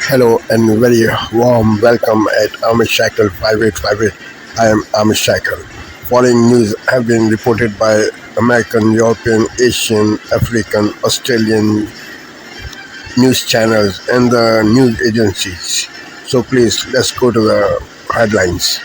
Hello and very warm welcome at Amish Shackle 5858. I am Amish Shackle. Following news have been reported by American, European, Asian, African, Australian news channels and the news agencies. So please, let's go to the headlines.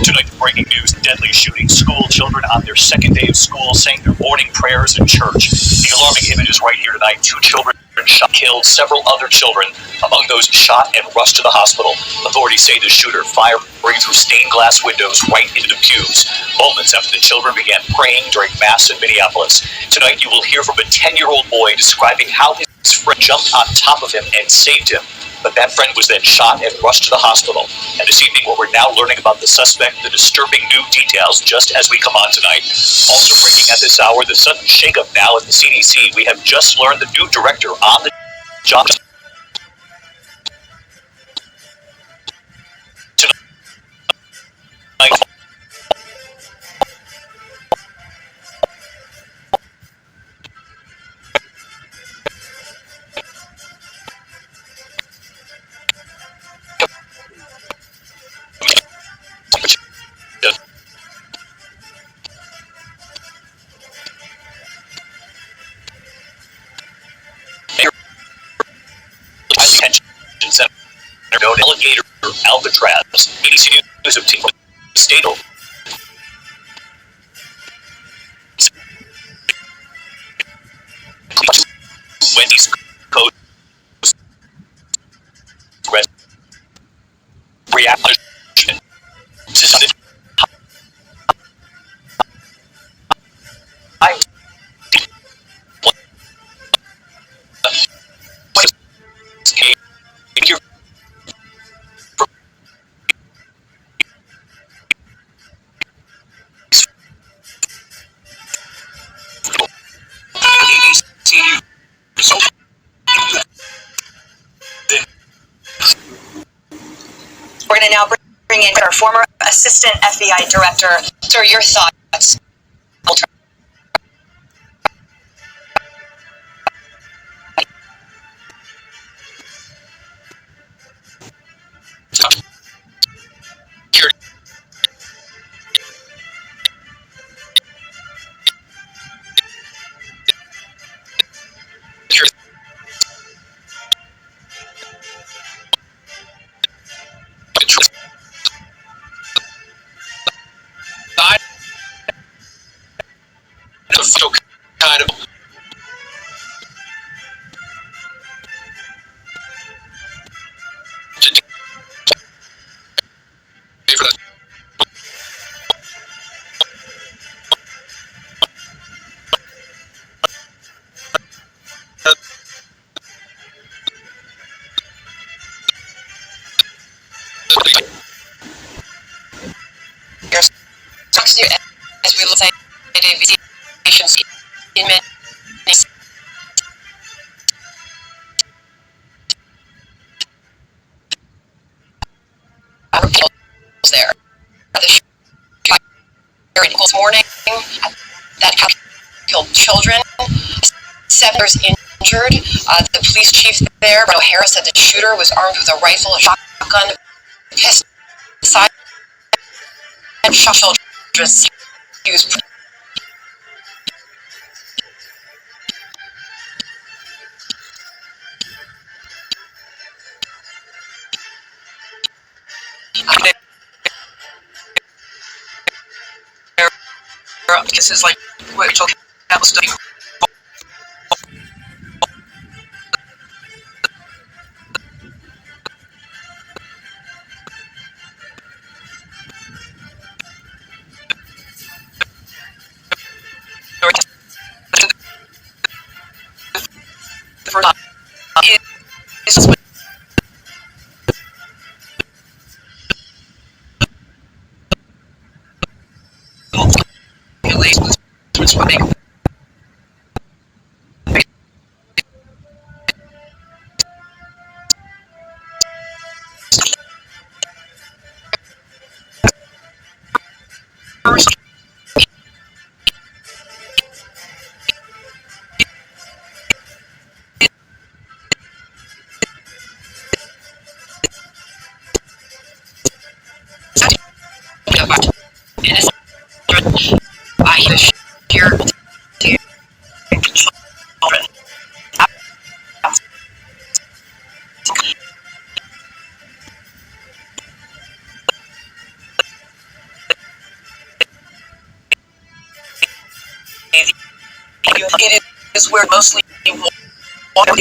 Tonight, breaking news, deadly shooting. School children on their second day of school saying their morning prayers in church. The alarming image is right here tonight. 2 children shot, killed several other children. Among those shot and rushed to the hospital. Authorities say the shooter fired through stained glass windows right into the pews. Moments after the children began praying during Mass in Minneapolis. Tonight, you will hear from a 10-year-old boy describing how his friend jumped on top of him and saved him. But that friend was then shot and rushed to the hospital. And this evening, what we're now learning about the suspect, the disturbing new details, just as we come on tonight. Also breaking at this hour, the sudden shakeup now at the CDC. We have just learned the new director on the job tonight. Center, known Alligator Alcatraz. ABC News of State Wendy's Coast reaction. We're going to now bring in our former assistant FBI director. Sir, your thoughts? Kind of as we look at patients in many there. The this morning that killed children, 7 injured. The police chief there, O'Hara, said the shooter was armed with a rifle, a shotgun, a pistol, and shot children. He was this is like what we're talking about studying. about innocent children. I hear children. It is where mostly water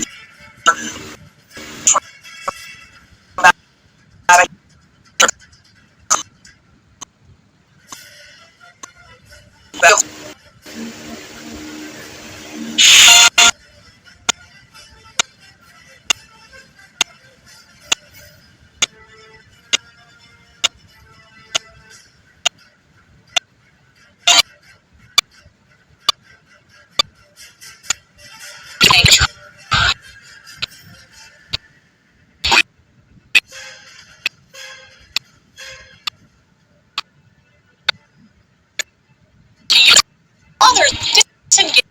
others disengage.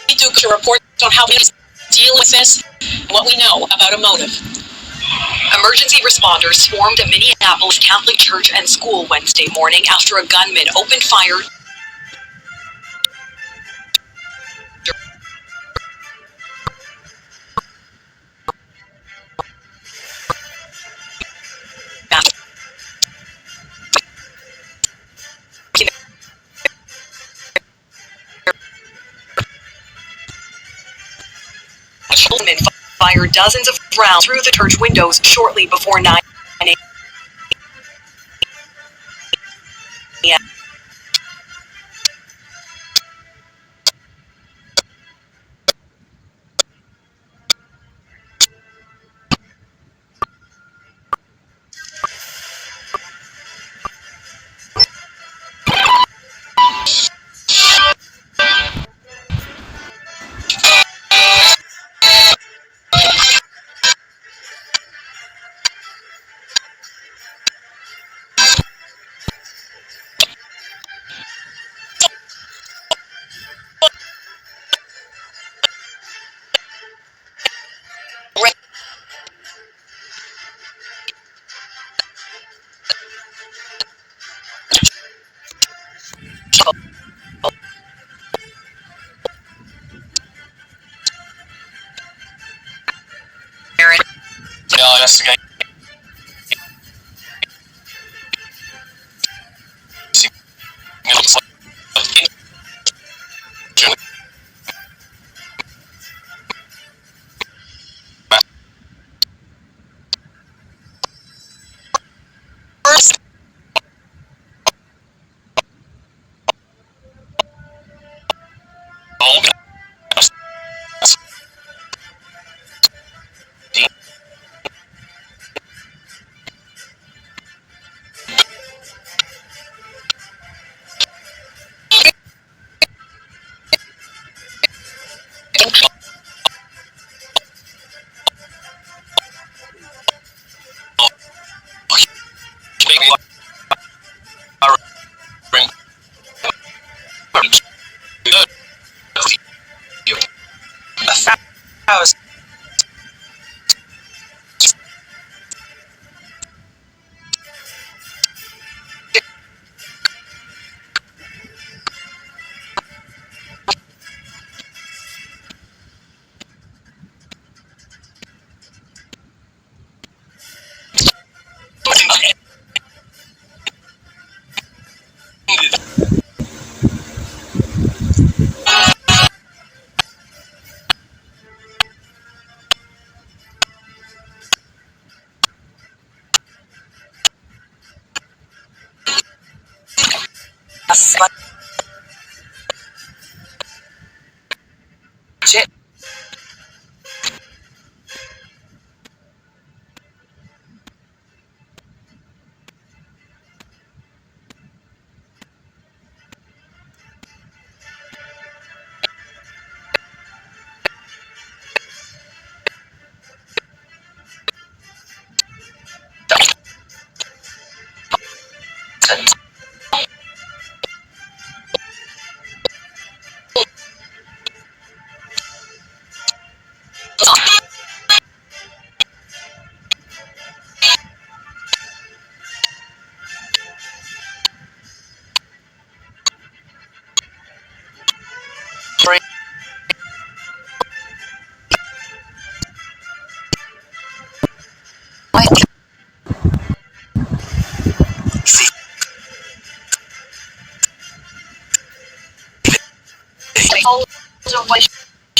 Need to report on how we deal with this and what we know about a motive. Emergency responders swarmed a Minneapolis Catholic church and school Wednesday morning after a gunman opened fire Gunman fired dozens of rounds through the church windows shortly before 9 a.m. Investigate.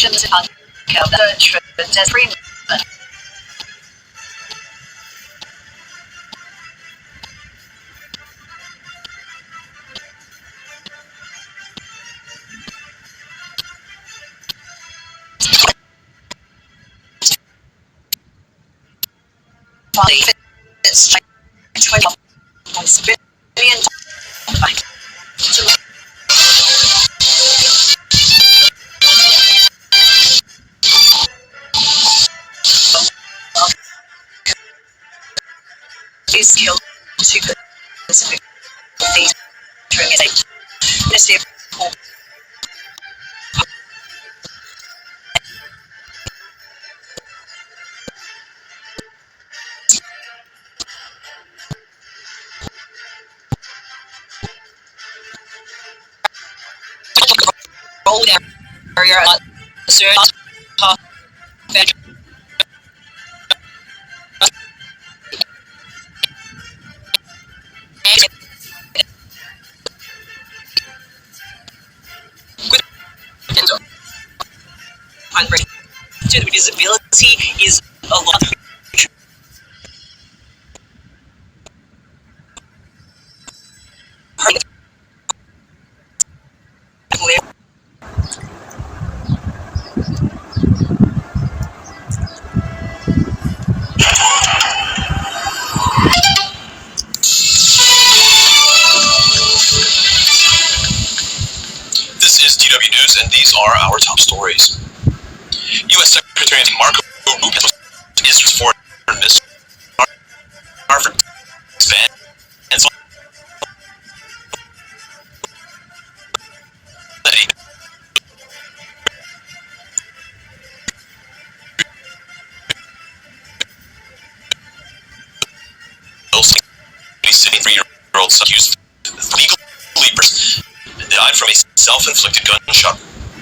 Actions unkill the children. It's 20 billion. Is killed to Pacific during a role area visibility is a lot. This is DW News, and these are our top stories. U.S. Secretary Marco Rubio Israel's foreign minister Harvard and a 73-year-old son accused of legal leapers died from a self-inflicted gunshot.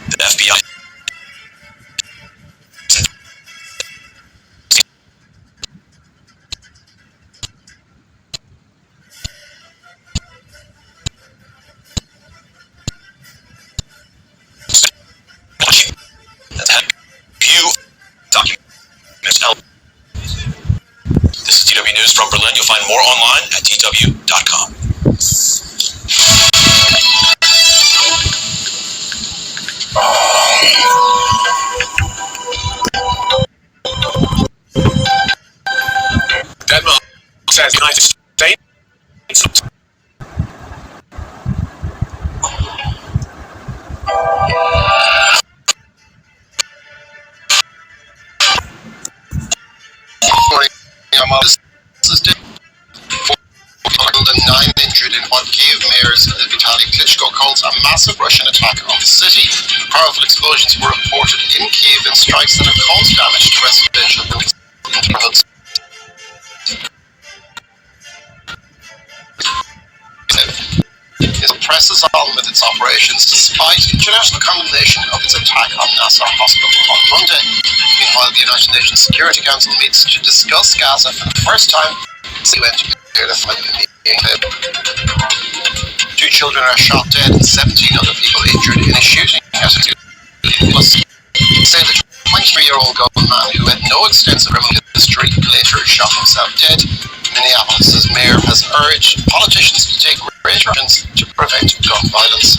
The FBI that had few documents out. This is DW News from Berlin. You'll find more online at dw.com. Denmark says United States. And 9 injured in what Kiev Mayor Vitaly Klitschko calls a massive Russian attack on the city. Powerful explosions were reported in Kiev in strikes that have caused damage to residential buildings and neighborhoods. It presses on with its operations despite international condemnation of its attack on Nasser Hospital on Monday. Meanwhile, the United Nations Security Council meets to discuss Gaza for the first time since they went to the fight in the enclave. 2 children are shot dead and 17 other people injured in a shooting at a plus say the 23-year-old gunman who had no extensive criminal history later shot himself dead. Minneapolis' mayor has urged politicians to take greater actions to prevent gun violence.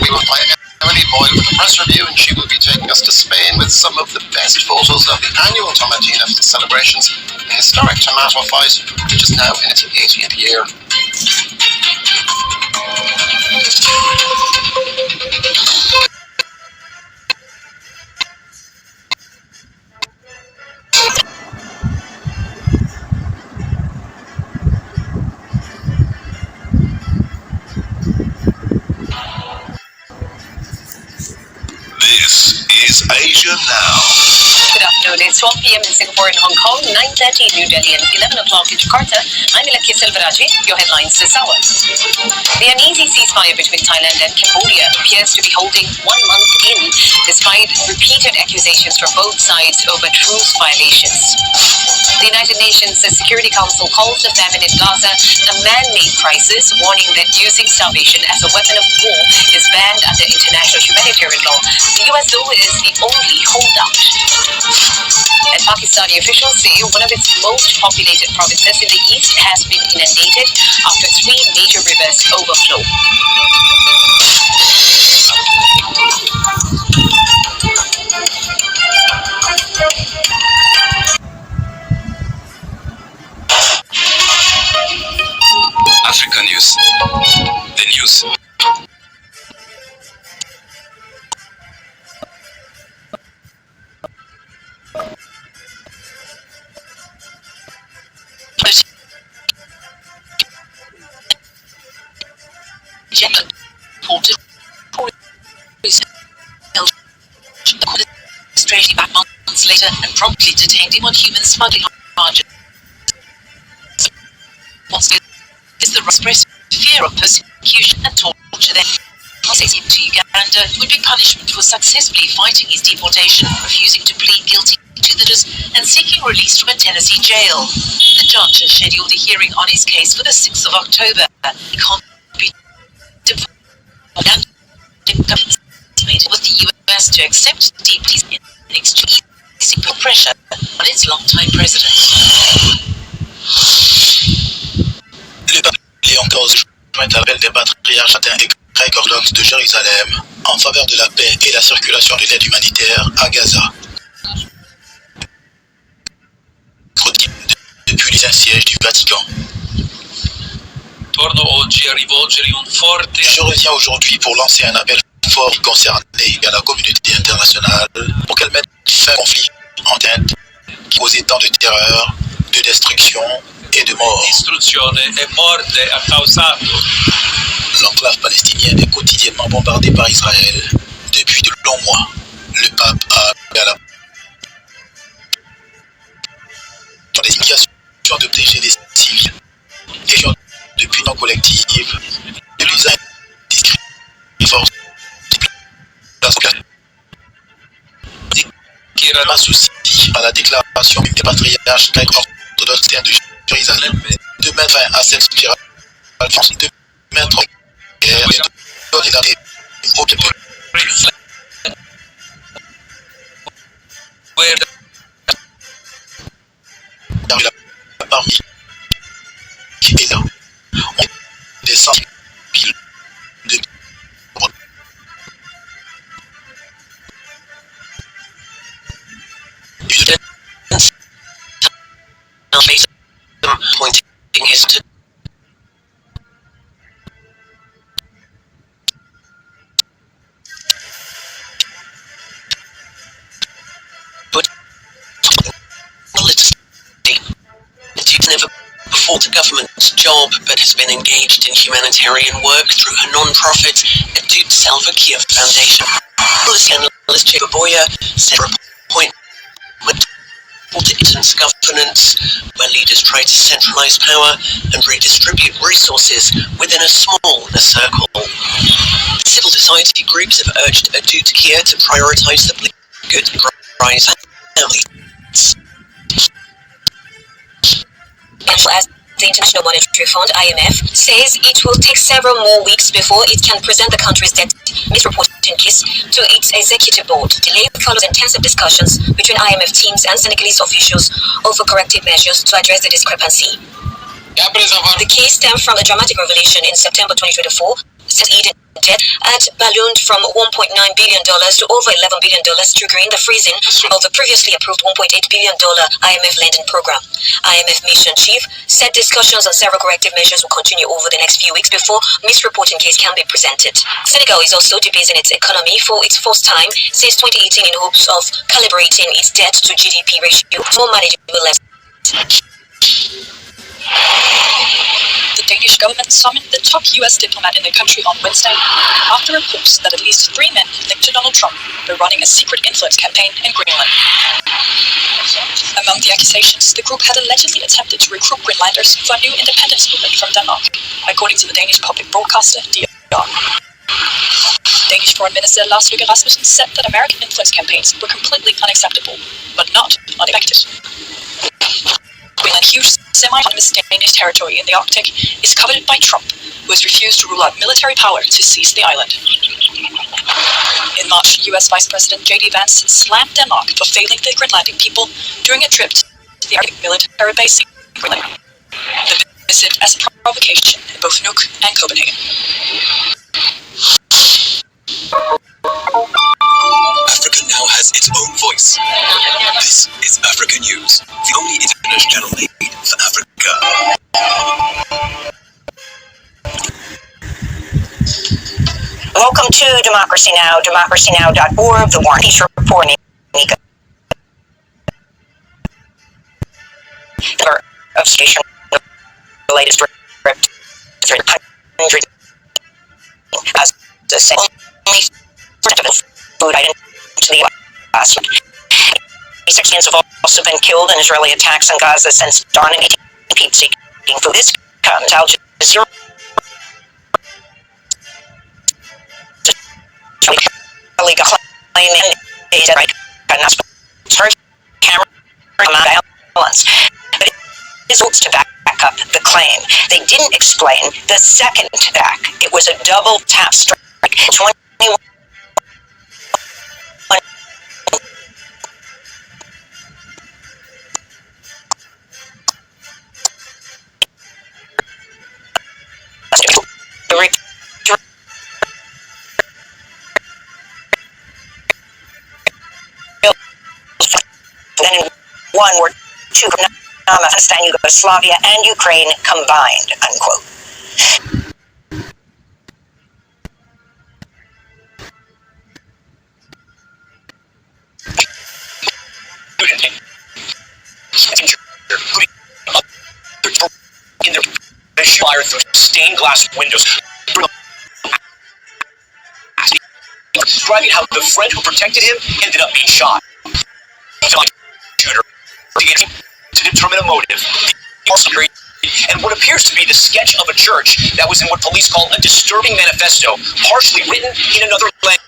We will play Emily Boyle with a press review, and she will be taking us to Spain with some of the best photos of the annual Tomatina celebrations, the historic tomato fight, which is now in its 80th year. This is Asia Now. Good afternoon. It's 12 p.m. in Singapore and Hong Kong, 9:30 in New Delhi, and 11 o'clock in Jakarta. I'm Ilakya Silveraji. Your headlines this hour. The uneasy ceasefire between Thailand and Cambodia appears to be holding 1 month in, despite repeated accusations from both sides over truce violations. The United Nations Security Council calls the famine in Gaza a man-made crisis, warning that using starvation as a weapon of war is banned under international humanitarian law. The US, though, is the only holdout. And Pakistani officials say one of its most populated provinces in the east has been inundated after 3 major rivers overflow. Africa News. The news. Administratively back months later and promptly detained him on human smuggling charges. Is the expressed fear of persecution and torture then. Processing to Uganda would be punishment for successfully fighting his deportation, refusing to plead guilty to the charges and seeking release from a Tennessee jail. The judge has scheduled a hearing on his case for the 6th of October. He can't be with the US to accept deep in exchange for pressure on its longtime president. Le pape Léon XIV joint l'appel des patriarches latins et grecs orthodoxes de Jérusalem en faveur de la paix et la circulation de l'aide humanitaire à Gaza. Depuis les sièges du Vatican. Je reviens aujourd'hui pour lancer un appel fort concerné à la communauté internationale pour qu'elle mette fin au conflit en Inde qui causait tant de terreur, de destruction et de mort. L'enclave palestinienne est quotidiennement bombardée par Israël depuis de longs mois. Le pape a appelé à la des implications de protéger les civils et de punition collective de l'usage discret des forces qui m'associe à la déclaration des patriarches grecs orthodoxes de Jérusalem de mettre fin à cette spirale de mettre en guerre et de donner la paix au peuple. Parmi qui est là, on descend de pointing his to but it's never before the government's job, but has been engaged in humanitarian work through her non-profit Adut Salva Kiir Foundation. Policy analyst Jacob Boyer said her appointment to Italy's governance, where leaders try to centralize power and redistribute resources within a small circle. Civil society groups have urged Adut Kiir to prioritize the good rise families. As the International Monetary Fund, IMF, says it will take several more weeks before it can present the country's debt misreporting case to its executive board. Delay follows intensive discussions between IMF teams and Senegalese officials over corrective measures to address the discrepancy. The case stemmed from a dramatic revelation in September 2024, since Eden debt had ballooned from $1.9 billion to over $11 billion, triggering the freezing of the previously approved $1.8 billion IMF lending program. IMF mission chief said discussions on several corrective measures will continue over the next few weeks before misreporting case can be presented. Senegal is also debasing its economy for its first time since 2018 in hopes of calibrating its debt to GDP ratio to more manageable levels. The Danish government summoned the top US diplomat in the country on Wednesday after reports that at least 3 men linked to Donald Trump were running a secret influence campaign in Greenland. Among the accusations, the group had allegedly attempted to recruit Greenlanders for a new independence movement from Denmark, according to the Danish public broadcaster DR. Danish Foreign Minister Lars Løkke Rasmussen said that American influence campaigns were completely unacceptable, but not uneffective. Greenland, huge semi-autonomous Danish territory in the Arctic, is coveted by Trump, who has refused to rule out military power to seize the island. In March, US Vice President J.D. Vance slammed Denmark for failing the Greenlandic people during a trip to the Arctic military base in Greenland. The visit as a provocation in both Nuuk and Copenhagen. Africa now has its own voice. This is Africa News, the only international channel made for Africa. Welcome to Democracy Now!, democracynow.org, the War and Peace Report. Of station, the latest script, 300 as the only food item to the U.S. 86 Syrians have also been killed in Israeli attacks on Gaza since dawn and people seeking food. This comes Al Jazeera claiming camera violence. But it results to back up the claim. They didn't explain the second attack. It was a double tap strike. 21 and one were two from Afghanistan, Yugoslavia, and Ukraine combined, unquote. In their fire through stained glass windows, describing how the friend who protected him ended up being shot. To determine a motive, and what appears to be the sketch of a church that was in what police call a disturbing manifesto, partially written in another language.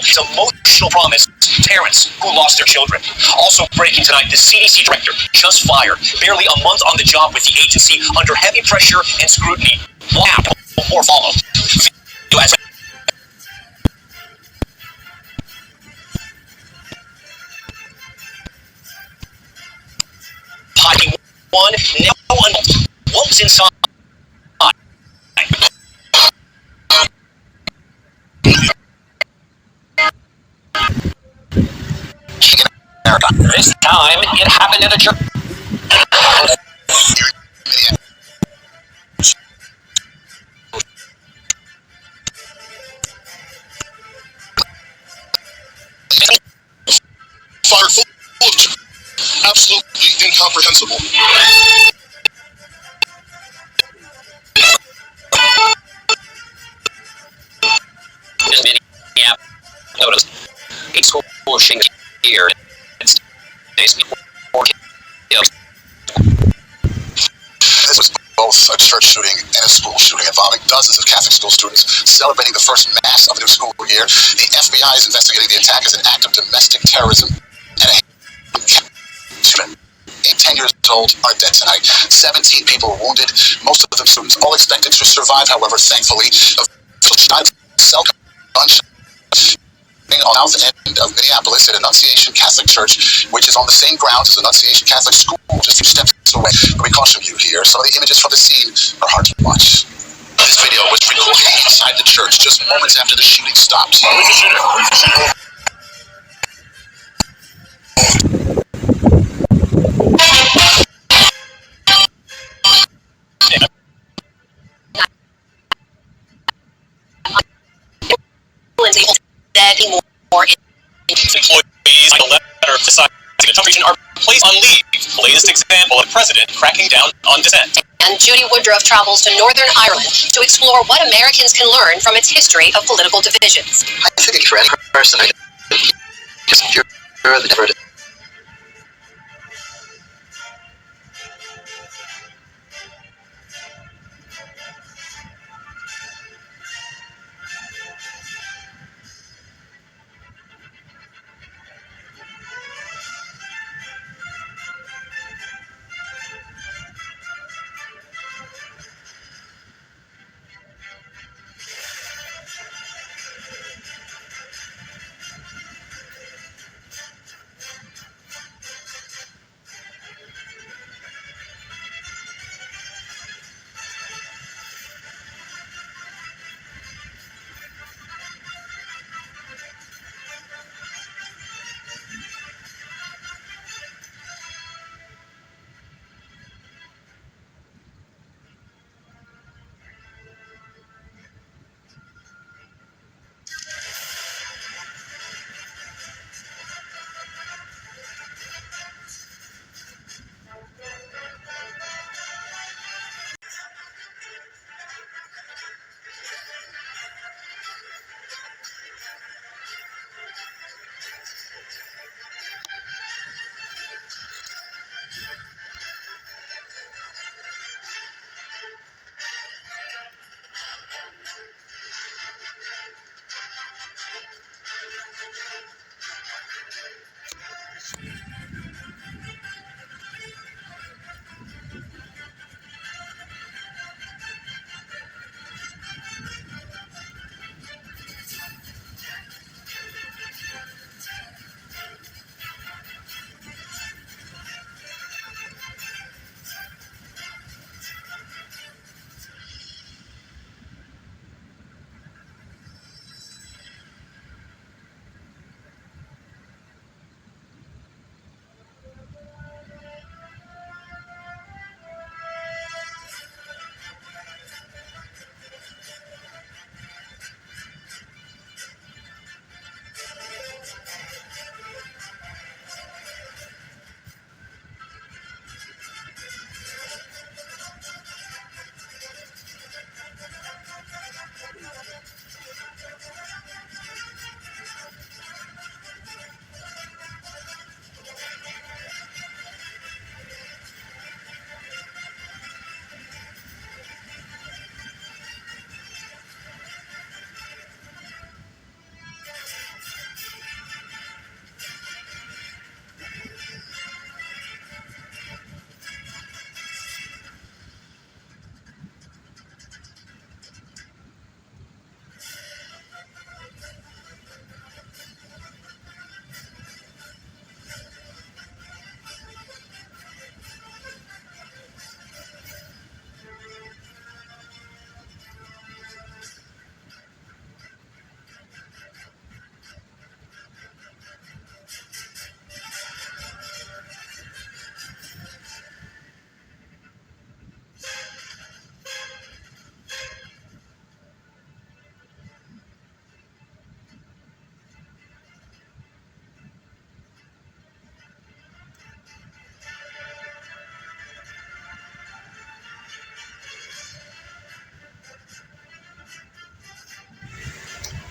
His emotional promise to parents who lost their children. Also breaking tonight, the CDC director just fired, barely a month on the job with the agency, under heavy pressure and scrutiny. Wow, more follow. Hiding one, now one. What was inside? This time, it happened at a church. Fire full of absolutely incomprehensible. Notice a school shooting here. This was both a church shooting and a school shooting involving dozens of Catholic school students celebrating the first mass of the new school year. The FBI is investigating the attack as an act of domestic terrorism and a 10 years old are dead tonight. 17 people were wounded, most of them students, all expected to survive, however, thankfully. On the south end of Minneapolis at Annunciation Catholic Church, which is on the same grounds as Annunciation Catholic School, just a few steps away. We caution you here, some of the images from the scene are hard to watch. This video was recorded inside the church just moments after the shooting stopped. Employees, a letter deciding the region are placed on leave. The latest example of the president cracking down on dissent. And Judy Woodruff travels to Northern Ireland to explore what Americans can learn from its history of political divisions. I think for any person, just you're the different.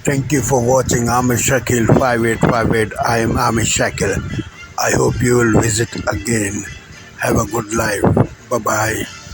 Thank you for watching Amish Shakil 5858. I am Amish Shakil. I hope you will visit again. Have a good life. Bye bye.